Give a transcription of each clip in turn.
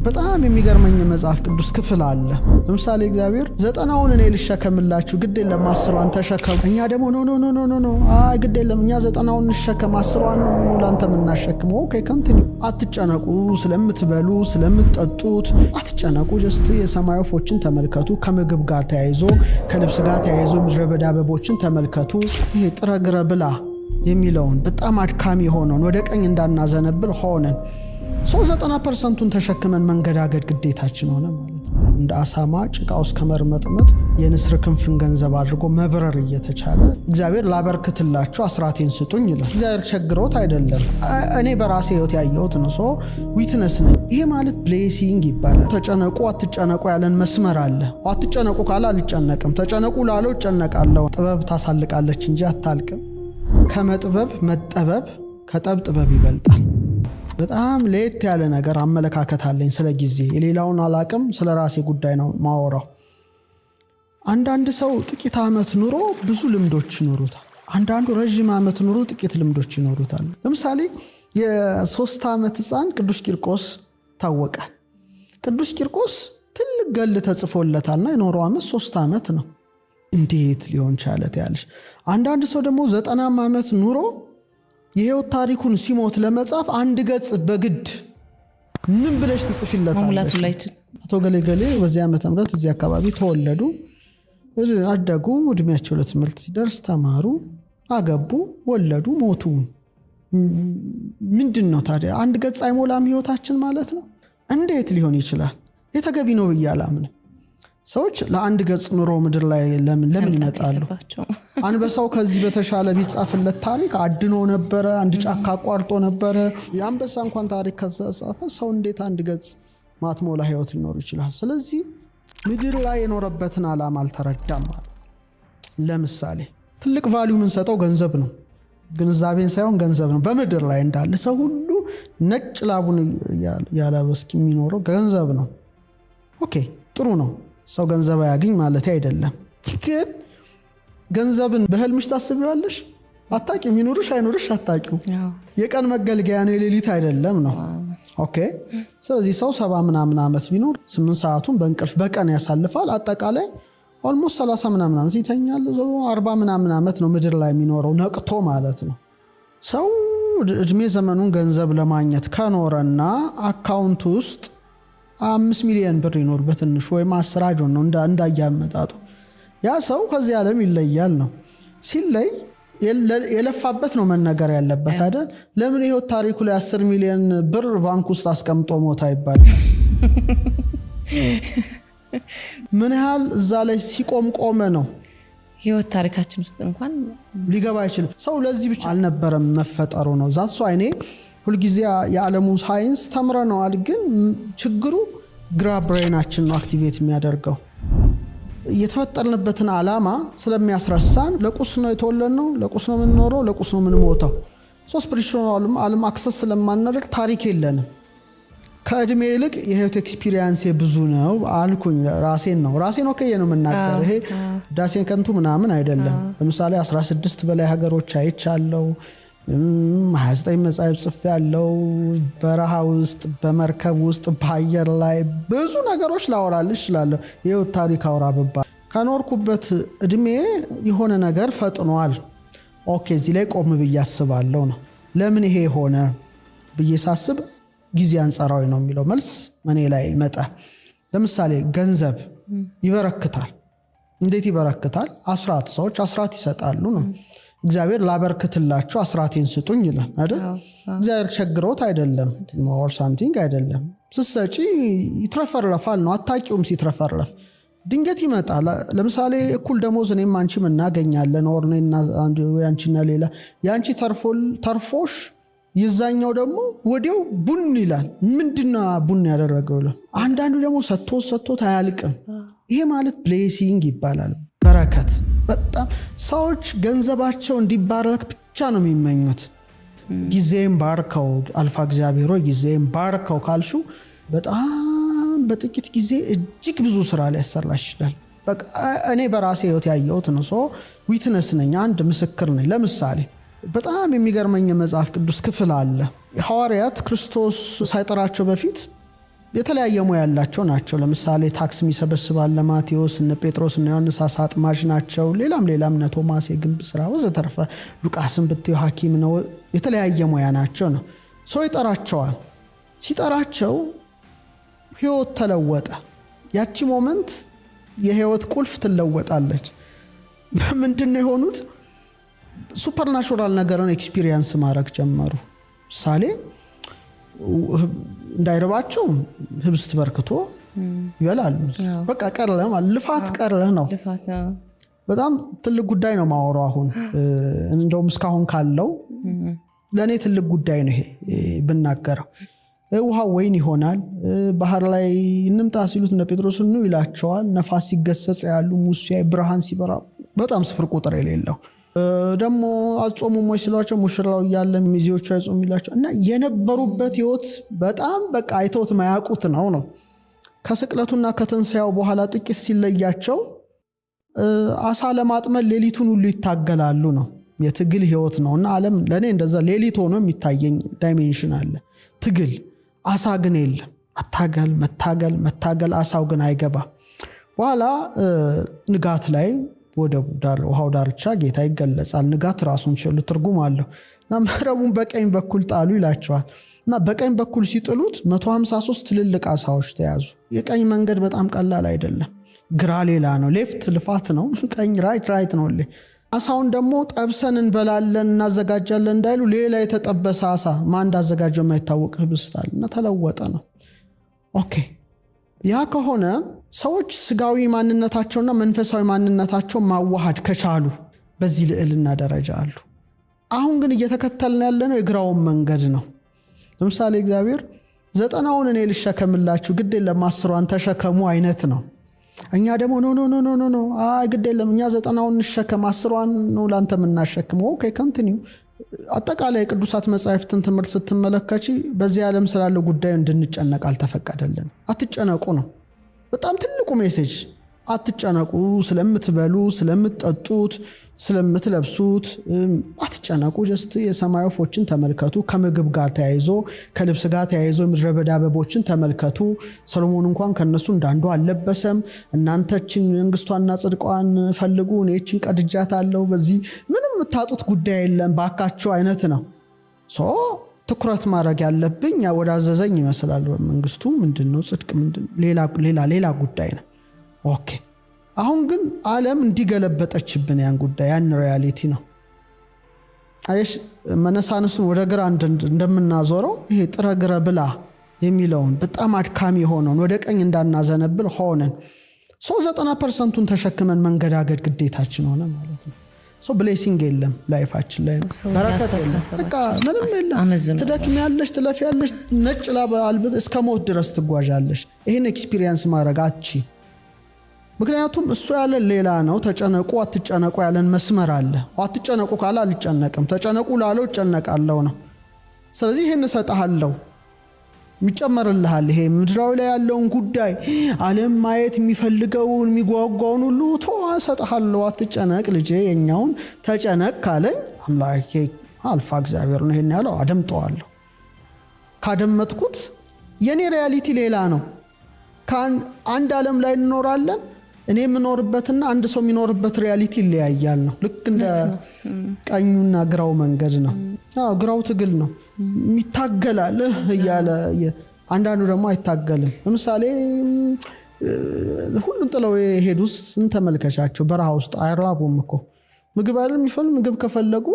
በጣም የሚገርመኝ መጽሐፍ ቅዱስ ክፍል አለ። ለምሳሌ እግዚአብሔር 90ውን እኔ ልሸከምላችሁ ግድ የለም 10ዋን ተሸከሙ። እኛ ደግሞ ኖ ግድ የለም እኛ 90ውን እንሸከም 10ዋን ነው ላንተ የምናሸክመው። ኦኬ ኮንቲኒው። አትጨነቁ ስለምትበሉ ስለምትጠጡት አትጨነቁ። ጀስት የሰማይ ወፎችን ተመልከቱ። ከምግብ ጋር ተያይዞ ከልብስ ጋር ተያይዞ ምድረ በዳ አበቦችን ተመልከቱ። ይሄ ጥረግረ ብላ የሚለውን በጣም አድካሚ ሆነን ወደ ቀኝ እንዳናዘነብል ሆነን 90%ን ተሸክመን መንገዳገድ ግዴታችን ሆነ ማለት ነው። እንደ አሳማ ጭቃ ውስጥ ከመርመጥመጥ የንስር ክንፍን ገንዘብ አድርጎ መብረር እየተቻለ እግዚአብሔር ላበርክትላችሁ አስራቴን ስጡኝ ይላል። እግዚአብሔር ቸግሮት አይደለም፣ እኔ በራሴ ህይወት ያየሁት ነው። ዊትነስ ነኝ። ይሄ ማለት ብሌሲንግ ይባላል። ተጨነቁ አትጨነቁ ያለን መስመር አለ። አትጨነቁ ካለ አልጨነቅም፣ ተጨነቁ ላለው እጨነቃለሁ። ጥበብ ታሳልቃለች እንጂ አታልቅም። ከመጥበብ መጠበብ ከጠብ ጥበብ ይበልጣል። በጣም ለየት ያለ ነገር አመለካከት አለኝ ስለ ጊዜ። የሌላውን አላቅም፣ ስለ ራሴ ጉዳይ ነው ማወራው። አንዳንድ ሰው ጥቂት ዓመት ኑሮ ብዙ ልምዶች ይኖሩታል። አንዳንዱ ረጅም ዓመት ኑሮ ጥቂት ልምዶች ይኖሩታል። ለምሳሌ የ3 ዓመት ሕፃን ቅዱስ ቂርቆስ ታወቀ። ቅዱስ ቂርቆስ ትልቅ ገል ተጽፎለታልና የኖረው ዓመት 3 ዓመት ነው። እንዴት ሊሆን ቻለ ያለሽ? አንዳንድ ሰው ደግሞ 90 ዓመት ኑሮ የህይወት ታሪኩን ሲሞት ለመጻፍ 1 ገጽ በግድ ምን ብለሽ ትጽፊለታለሽ? አቶ ገሌ በዚህ ዓመተ ምህረት እዚህ አካባቢ ተወለዱ፣ አደጉ፣ እድሜያቸው ለትምህርት ሲደርስ ተማሩ፣ አገቡ፣ ወለዱ፣ ሞቱ። ምንድን ነው ታዲያ? 1 ገጽ አይሞላም ህይወታችን ማለት ነው? እንዴት ሊሆን ይችላል? የተገቢ ነው ብዬ አላምንም። ሰዎች ለ1 ገጽ ኑሮ ምድር ላይ ለምን ይመጣሉ? አንበሳው ከዚህ በተሻለ ቢጻፍለት ታሪክ አድኖ ነበረ፣ አንድ ጫካ አቋርጦ ነበረ። የአንበሳ እንኳን ታሪክ ከጻፈ ሰው እንዴት 1 ገጽ ማትሞላ ህይወት ሊኖር ይችላል? ስለዚህ ምድር ላይ የኖረበትን ዓላማ አልተረዳም ማለት። ለምሳሌ ትልቅ ቫልዩ የምንሰጠው ገንዘብ ነው፣ ግንዛቤን ሳይሆን ገንዘብ ነው። በምድር ላይ እንዳለ ሰው ሁሉ ነጭ ላቡን ያለበስኪ የሚኖረው ገንዘብ ነው። ኦኬ ጥሩ ነው፣ ሰው ገንዘብ ያገኝ ማለት አይደለም። ግን ገንዘብን በህልምሽ ታስቢዋለሽ? አታቂው። ይኑርሽ አይኑርሽ አታቂው። የቀን መገልገያ ነው፣ የሌሊት አይደለም ነው። ኦኬ ስለዚህ ሰው 70 ምናምን ዓመት ቢኖር 8 ሰዓቱን በእንቅልፍ በቀን ያሳልፋል። አጠቃላይ ኦልሞስት 30 ምናምን ዓመት ይተኛል። 40 ምናምን ዓመት ነው ምድር ላይ የሚኖረው ነቅቶ ማለት ነው። ሰው እድሜ ዘመኑን ገንዘብ ለማግኘት ከኖረና አካውንት ውስጥ 5 ሚሊዮን ብር ይኖር በትንሹ ወይም 10 አጆን ነው እንዳያመጣጡ ያ ሰው ከዚህ ዓለም ይለያል ነው። ሲለይ የለፋበት ነው መነገር ያለበት አይደል? ለምን ህይወት ታሪኩ ላይ 10 ሚሊዮን ብር ባንክ ውስጥ አስቀምጦ ሞታ ይባላል? ምን ያህል እዛ ላይ ሲቆም ቆመ ነው። ህይወት ታሪካችን ውስጥ እንኳን ሊገባ አይችልም። ሰው ለዚህ ብቻ አልነበረም መፈጠሩ ነው። ዛሱ አይኔ ሁልጊዜ የዓለሙ ሳይንስ ተምረነዋል፣ ግን ችግሩ ግራ ብሬናችን ነው አክቲቬት የሚያደርገው። የተፈጠርንበትን ዓላማ ስለሚያስረሳን ለቁስ ነው የተወለድነው፣ ለቁስ ነው የምንኖረው፣ ለቁስ ነው የምንሞተው። ስፒሪቹዋል ዓለም አክሰስ ስለማናደርግ ታሪክ የለንም። ከእድሜ ይልቅ የህይወት ኤክስፒሪየንስ ብዙ ነው አልኩኝ። ራሴን ወከየ ነው የምናገር። ይሄ ዳሴን ከንቱ ምናምን አይደለም። ለምሳሌ 16 በላይ ሀገሮች አይቻለው፣ 29 መጽሐፍ ጽፍ ያለው፣ በረሃ ውስጥ በመርከብ ውስጥ በአየር ላይ ብዙ ነገሮች ላወራልሽ እችላለሁ። የህይወት ታሪክ አውራ ብባል ከኖርኩበት እድሜ የሆነ ነገር ፈጥኗል። ኦኬ እዚህ ላይ ቆም ብዬ አስባለሁ ነው። ለምን ይሄ ሆነ ብዬ ሳስብ ጊዜ አንጻራዊ ነው የሚለው መልስ እኔ ላይ ይመጣል። ለምሳሌ ገንዘብ ይበረክታል። እንዴት ይበረክታል? አስራት፣ ሰዎች አስራት ይሰጣሉ ነው። እግዚአብሔር ላበርክትላችሁ አስራቴን ስጡኝ ይላል አይደል? እግዚአብሔር ቸግሮት አይደለም፣ ሞር ሳምቲንግ አይደለም። ስትሰጪ ይትረፈረፋል ነው። አታቂውም ሲትረፈረፍ ድንገት ይመጣል። ለምሳሌ እኩል ደሞዝ እኔም አንቺም እናገኛለን፣ ኦርኔና አንቺና ሌላ ያንቺ ተርፎሽ ይዛኛው ደግሞ ወዲያው ቡን ይላል። ምንድነው ቡን ያደረገው? አንዳንዱ ደግሞ ሰጥቶት አያልቅም። ይሄ ማለት ብሌሲንግ ይባላል፣ በረከት። በጣም ሰዎች ገንዘባቸው እንዲባረክ ብቻ ነው የሚመኙት። ጊዜም ባርከው አልፋ እግዚአብሔር ሆይ ጊዜም ባርከው ካልሹ በጣም በጥቂት ጊዜ እጅግ ብዙ ስራ ሊያሰራሽ ይችላል። በቃ እኔ በራሴ ህይወት ያየሁት ነው። ዊትነስ ነኝ፣ አንድ ምስክር ነኝ። ለምሳሌ በጣም የሚገርመኝ መጽሐፍ ቅዱስ ክፍል አለ። ሐዋርያት ክርስቶስ ሳይጠራቸው በፊት የተለያየ ሙያ ያላቸው ናቸው። ለምሳሌ ታክስ የሚሰበስባል ማቴዎስ፣ እነ ጴጥሮስ እና ዮሐንስ አሳ አጥማጅ ናቸው። ሌላም እነ ቶማስ የግንብ ስራ ወዘተርፈ፣ ሉቃስን ብትዩ ሐኪም ነው። የተለያየ ሙያ ናቸው ነው። ሰው ይጠራቸዋል። ሲጠራቸው ህይወት ተለወጠ። ያቺ ሞመንት የህይወት ቁልፍ ትለወጣለች። ምንድነው የሆኑት? ሱፐርናቹራል ነገርን ኤክስፒሪየንስ ማድረግ ጀመሩ። ምሳሌ እንዳይረባቸው ህብስት በርክቶ ይበላሉ። በቃ ቀረለ ማለት ልፋት ቀረለ ነው። በጣም ትልቅ ጉዳይ ነው ማወራው። አሁን እንደውም እስካሁን ካለው ለኔ ትልቅ ጉዳይ ነው ይሄ ብናገረው። ውሃው ወይን ይሆናል። ባህር ላይ እንምጣ ሲሉት እነ ጴጥሮስ ነው ይላቸዋል። ነፋስ ሲገሰጽ ያሉ ሙሴ ብርሃን ሲበራ በጣም ስፍር ቁጥር የሌለው ደግሞ አጾሙም ወይ ሲሏቸው ሙሽራው እያለ ሚዜዎቹ አይጾም ይላቸው እና የነበሩበት ህይወት በጣም በቃ አይተውት ማያውቁት ነው። ከስቅለቱና ከትንሳኤው በኋላ ጥቂት ሲለያቸው አሳ ለማጥመድ ሌሊቱን ሁሉ ይታገላሉ ነው። የትግል ህይወት ነውና ዓለም ለኔ እንደዛ ሌሊት ሆኖ የሚታየኝ ዳይሜንሽን አለ። ትግል አሳ ግን የለም። መታገል አሳው ግን አይገባ። በኋላ ንጋት ላይ ወደ ውሃው ዳርቻ ጌታ ይገለጻል። ንጋት ራሱን ችሎ ትርጉም አለው እና መረቡን በቀኝ በኩል ጣሉ ይላቸዋል። እና በቀኝ በኩል ሲጥሉት 153 ትልልቅ አሳዎች ተያዙ። የቀኝ መንገድ በጣም ቀላል አይደለም። ግራ ሌላ ነው፣ ሌፍት ልፋት ነው፣ ቀኝ ራይት ነው። አሳውን ደግሞ ጠብሰን እንበላለን እናዘጋጃለን እንዳይሉ ሌላ የተጠበሰ አሳ ማን እንዳዘጋጀው የማይታወቅ ህብስት አለ እና ተለወጠ ነው። ኦኬ ያ ከሆነ ሰዎች ስጋዊ ማንነታቸውና መንፈሳዊ ማንነታቸው ማዋሃድ ከቻሉ በዚህ ልዕልና ደረጃ አሉ። አሁን ግን እየተከተልን ያለነው የግራውን መንገድ ነው። ለምሳሌ እግዚአብሔር 90ውን እኔ ልሸከምላችሁ ግድ የለም 10ዋን ተሸከሙ አይነት ነው። እኛ ደግሞ ኖ ግድ የለም እኛ 90ውን እንሸከም 10ዋን ነው ላንተ የምናሸክመው። ኦኬ ኮንቲኒው። አጠቃላይ ቅዱሳት መጻሕፍትን ትምህርት ስትመለከቺ በዚህ ዓለም ስላለው ጉዳይ እንድንጨነቅ አልተፈቀደልን። አትጨነቁ ነው በጣም ትልቁ ሜሴጅ። አትጨነቁ፣ ስለምትበሉ፣ ስለምትጠጡት፣ ስለምትለብሱት አትጨነቁ። ጀስት የሰማይ ወፎችን ተመልከቱ። ከምግብ ጋር ተያይዞ ከልብስ ጋር ተያይዞ ምድረ በዳ አበቦችን ተመልከቱ። ሰሎሞን እንኳን ከነሱ እንዳንዱ አልለበሰም። እናንተችን መንግስቷና ጽድቋን ፈልጉ፣ እኔችን ቀድጃታለሁ፣ በዚህ ምንም የምታጡት ጉዳይ የለም ባካችሁ አይነት ነው። ትኩረት ማድረግ ያለብኝ ወደ አዘዘኝ ይመስላል። መንግስቱ ምንድነው? ጽድቅ ምንድነው? ሌላ ጉዳይ ነው። ኦኬ አሁን ግን ዓለም እንዲገለበጠችብን ያን ጉዳይ ያን ሪያሊቲ ነው። አይሽ መነሳንሱን ወደ ግራ እንደምናዞረው ይሄ ጥረ ግረ ብላ የሚለውን በጣም አድካሚ ሆነን ወደ ቀኝ እንዳናዘነብል ሆነን 90%ን ተሸክመን መንገዳገድ ግዴታችን ሆነ ማለት ነው። ብሌሲንግ የለም ላይፋችን ላይ በረከት የለም። በቃ ምንም የለም። ትደክሚያለሽ፣ ትለፊያለሽ፣ ነጭ ላብ አልብጥ እስከ ሞት ድረስ ትጓዣለሽ። ይሄን ኤክስፒሪየንስ ማድረግ አቺ። ምክንያቱም እሱ ያለን ሌላ ነው። ተጨነቁ አትጨነቁ ያለን መስመር አለ። አትጨነቁ ካለ አልጨነቅም፣ ተጨነቁ ላለው እጨነቃለሁ ነው። ስለዚህ ይሄን እሰጥሃለሁ የሚጨመርልሃል። ይሄ ምድራዊ ላይ ያለውን ጉዳይ ዓለም ማየት የሚፈልገውን የሚጓጓውን ሁሉ እሰጥሃለሁ፣ አትጨነቅ ልጄ፣ የኛውን ተጨነቅ ካለኝ አምላኬ አልፋ እግዚአብሔር ነው ይሄን ያለው። አደምጠዋለሁ። ካደመጥኩት የኔ ሪያሊቲ ሌላ ነው። አንድ ዓለም ላይ እንኖራለን። እኔ የምኖርበትና አንድ ሰው የሚኖርበት ሪያሊቲ ይለያያል ነው። ልክ እንደ ቀኙና ግራው መንገድ ነው። ግራው ትግል ነው፣ ይታገላል እያለ፣ አንዳንዱ ደግሞ አይታገልም። ለምሳሌ ሁሉን ጥለው የሄዱት እንተመልከቻቸው። በረሃ ውስጥ አይራቡም እኮ ምግብ አይደል የሚፈልጉ። ምግብ ከፈለጉ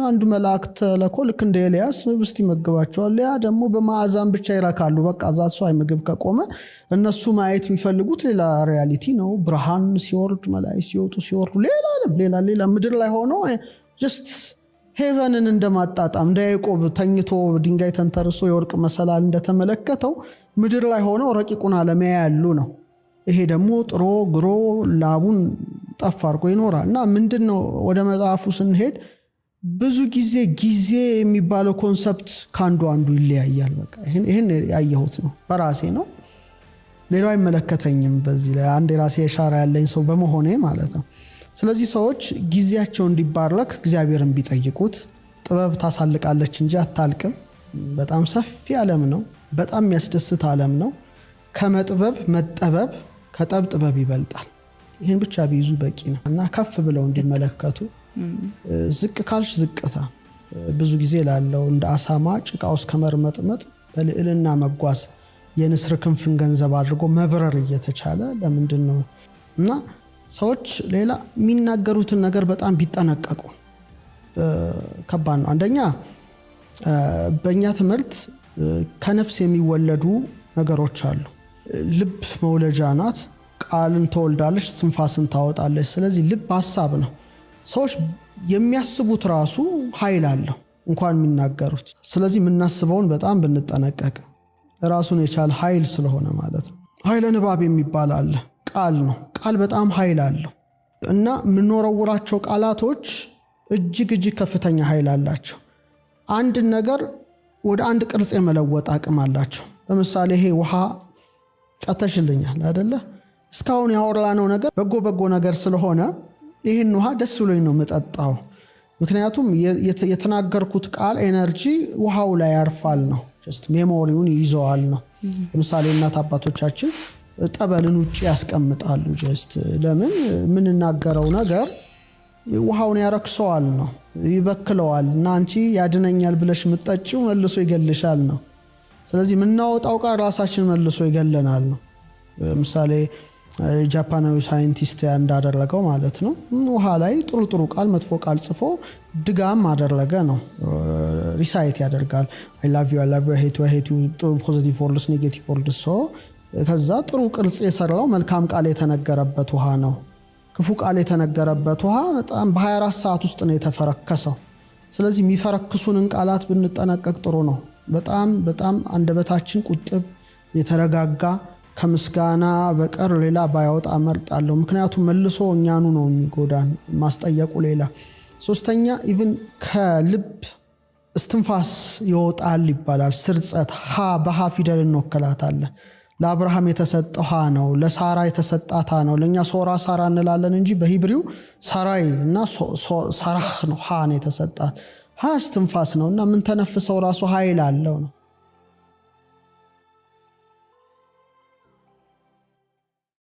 አንዱ መልአክ ተልኮ ልክ እንደ ኤልያስ ህብስት ይመግባቸዋል። ያ ደግሞ በማዕዛን ብቻ ይረካሉ። በቃ ዛሱ አይ ምግብ ከቆመ እነሱ ማየት የሚፈልጉት ሌላ ሪያሊቲ ነው። ብርሃን ሲወርድ፣ መላእክት ሲወጡ ሲወርዱ፣ ሌላ ምድር ላይ ሆኖ ጀስት ሄቨንን እንደማጣጣም እንደ ያዕቆብ ተኝቶ ድንጋይ ተንተርሶ የወርቅ መሰላል እንደተመለከተው ምድር ላይ ሆኖ ረቂቁን ዓለም ያያሉ ነው። ይሄ ደግሞ ጥሮ ግሮ ላቡን ጠፍ አድርጎ ይኖራል። እና ምንድነው ወደ መጽሐፉ ስንሄድ ብዙ ጊዜ የሚባለው ኮንሰፕት ከአንዱ ይለያያል። በቃ ይሄን ያየሁት ነው፣ በራሴ ነው። ሌላው አይመለከተኝም። በዚህ ላይ አንድ የራሴ የሻራ ያለኝ ሰው በመሆኔ ማለት ነው። ስለዚህ ሰዎች ጊዜያቸው እንዲባረክ እግዚአብሔርን ቢጠይቁት፣ ጥበብ ታሳልቃለች እንጂ አታልቅም። በጣም ሰፊ ዓለም ነው። በጣም የሚያስደስት ዓለም ነው። ከመጥበብ መጠበብ ከጠብጥበብ ይበልጣል። ይህን ብቻ ቢይዙ በቂ ነው እና ከፍ ብለው እንዲመለከቱ ዝቅ ካልሽ ዝቅታ ብዙ ጊዜ ላለው እንደ አሳማ ጭቃ ውስጥ ከመርመጥመጥ በልዕልና መጓዝ የንስር ክንፍን ገንዘብ አድርጎ መብረር እየተቻለ ለምንድን ነው? እና ሰዎች ሌላ የሚናገሩትን ነገር በጣም ቢጠነቀቁ ከባድ ነው። አንደኛ በእኛ ትምህርት ከነፍስ የሚወለዱ ነገሮች አሉ። ልብ መውለጃ ናት። ቃልን ትወልዳለች፣ ትንፋስን ታወጣለች። ስለዚህ ልብ ሀሳብ ነው። ሰዎች የሚያስቡት ራሱ ኃይል አለው እንኳን የሚናገሩት። ስለዚህ የምናስበውን በጣም ብንጠነቀቅ ራሱን የቻለ ኃይል ስለሆነ ማለት ነው። ኃይለ ንባብ የሚባል አለ። ቃል ነው። ቃል በጣም ኃይል አለው እና የምንወረውራቸው ቃላቶች እጅግ ከፍተኛ ኃይል አላቸው። አንድን ነገር ወደ አንድ ቅርጽ የመለወጥ አቅም አላቸው። ለምሳሌ ይሄ ውሃ ቀተሽልኛል አይደለ? እስካሁን ያወራነው ነገር በጎ ነገር ስለሆነ ይህን ውሃ ደስ ብሎኝ ነው የምጠጣው። ምክንያቱም የተናገርኩት ቃል ኤነርጂ ውሃው ላይ ያርፋል ነው። ጀስት ሜሞሪውን ይይዘዋል ነው። ለምሳሌ እናት አባቶቻችን ጠበልን ውጭ ያስቀምጣሉ። ጀስት ለምን? የምንናገረው ነገር ውሃውን ያረክሰዋል ነው፣ ይበክለዋል እና አንቺ ያድነኛል ብለሽ የምትጠጪው መልሶ ይገልሻል ነው። ስለዚህ የምናወጣው ቃል ራሳችን መልሶ ይገለናል ነው። ምሳሌ ጃፓናዊ ሳይንቲስት እንዳደረገው ማለት ነው። ውሃ ላይ ጥሩ ቃል መጥፎ ቃል ጽፎ ድጋም አደረገ ነው። ሪሳይት ያደርጋል። I love you, I hate you ፖዚቲቭ ወርድስ ኔጌቲቭ ወርድስ። ከዛ ጥሩ ቅርጽ የሰራው መልካም ቃል የተነገረበት ውሃ ነው። ክፉ ቃል የተነገረበት ውሃ በጣም በ24 ሰዓት ውስጥ ነው የተፈረከሰው። ስለዚህ የሚፈረክሱንን ቃላት ብንጠነቀቅ ጥሩ ነው። በጣም አንደበታችን ቁጥብ የተረጋጋ ከምስጋና በቀር ሌላ ባያወጣ እመርጣለሁ። ምክንያቱም መልሶ እኛኑ ነው የሚጎዳን ማስጠየቁ ሌላ። ሶስተኛ ኢቭን ከልብ እስትንፋስ ይወጣል ይባላል። ስርጸት በሃ ፊደል እንወክላታለን። ለአብርሃም የተሰጠው ሃ ነው። ለሳራ የተሰጣት ሃ ነው። ለእኛ ሶራ ሳራ እንላለን እንጂ በሂብሪው ሳራይ እና ሳራህ ነው። ሃ ነው የተሰጣት። ሃ እስትንፋስ ነው እና ምን ተነፍሰው ራሱ ኃይል አለው ነው።